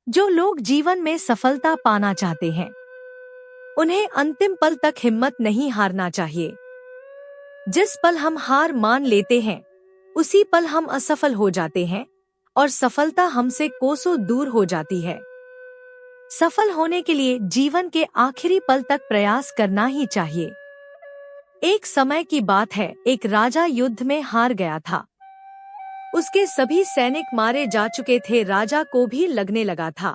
जो लोग जीवन में सफलता पाना चाहते हैं, उन्हें अंतिम पल तक हिम्मत नहीं हारना चाहिए। जिस पल हम हार मान लेते हैं, उसी पल हम असफल हो जाते हैं और सफलता हमसे कोसों दूर हो जाती है। सफल होने के लिए जीवन के आखिरी पल तक प्रयास करना ही चाहिए। एक समय की बात है, एक राजा युद्ध में हार गया था। उसके सभी सैनिक मारे जा चुके थे। राजा को भी लगने लगा था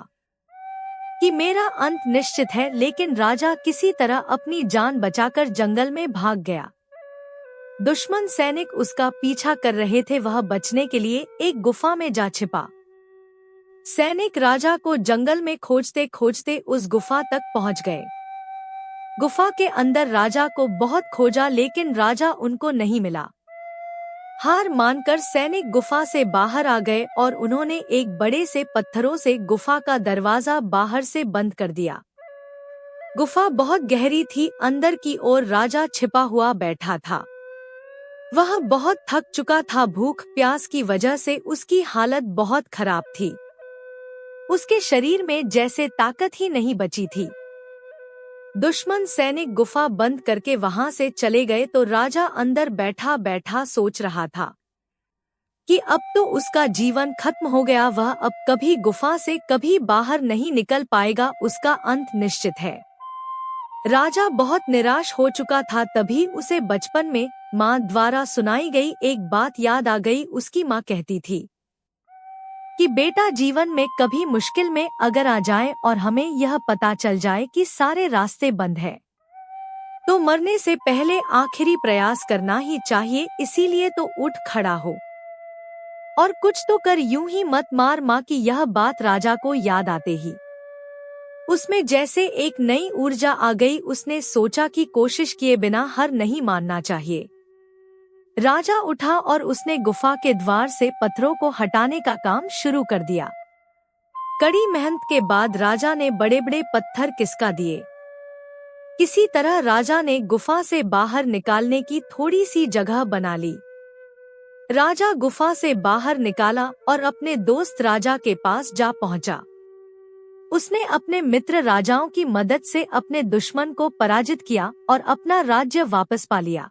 कि मेरा अंत निश्चित है, लेकिन राजा किसी तरह अपनी जान बचाकर जंगल में भाग गया। दुश्मन सैनिक उसका पीछा कर रहे थे। वह बचने के लिए एक गुफा में जा छिपा। सैनिक राजा को जंगल में खोजते खोजते उस गुफा तक पहुंच गए। गुफा के अंदर राजा को बहुत खोजा, लेकिन राजा उनको नहीं मिला। हार मानकर सैनिक गुफा से बाहर आ गए और उन्होंने एक बड़े से पत्थरों से गुफा का दरवाजा बाहर से बंद कर दिया। गुफा बहुत गहरी थी। अंदर की ओर राजा छिपा हुआ बैठा था। वह बहुत थक चुका था। भूख प्यास की वजह से उसकी हालत बहुत खराब थी। उसके शरीर में जैसे ताकत ही नहीं बची थी। दुश्मन सैनिक गुफा बंद करके वहां से चले गए तो राजा अंदर बैठा बैठा सोच रहा था कि अब तो उसका जीवन खत्म हो गया। वह अब कभी गुफा से कभी बाहर नहीं निकल पाएगा। उसका अंत निश्चित है। राजा बहुत निराश हो चुका था। तभी उसे बचपन में माँ द्वारा सुनाई गई एक बात याद आ गई। उसकी माँ कहती थी कि बेटा, जीवन में कभी मुश्किल में अगर आ जाए और हमें यह पता चल जाए कि सारे रास्ते बंद हैं, तो मरने से पहले आखिरी प्रयास करना ही चाहिए। इसीलिए तो उठ खड़ा हो और कुछ तो कर, यूं ही मत मार। माँ की यह बात राजा को याद आते ही उसमें जैसे एक नई ऊर्जा आ गई। उसने सोचा कि कोशिश किए बिना हार नहीं मानना चाहिए। राजा उठा और उसने गुफा के द्वार से पत्थरों को हटाने का काम शुरू कर दिया। कड़ी मेहनत के बाद राजा ने बड़े बड़े पत्थर खिसका दिए। किसी तरह राजा ने गुफा से बाहर निकालने की थोड़ी सी जगह बना ली। राजा गुफा से बाहर निकाला और अपने दोस्त राजा के पास जा पहुंचा। उसने अपने मित्र राजाओं की मदद से अपने दुश्मन को पराजित किया और अपना राज्य वापस पा लिया।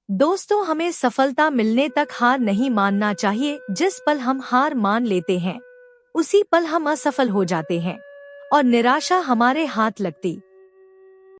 दोस्तों, हमें सफलता मिलने तक हार नहीं मानना चाहिए। जिस पल हम हार मान लेते हैं, उसी पल हम असफल हो जाते हैं और निराशा हमारे हाथ लगती।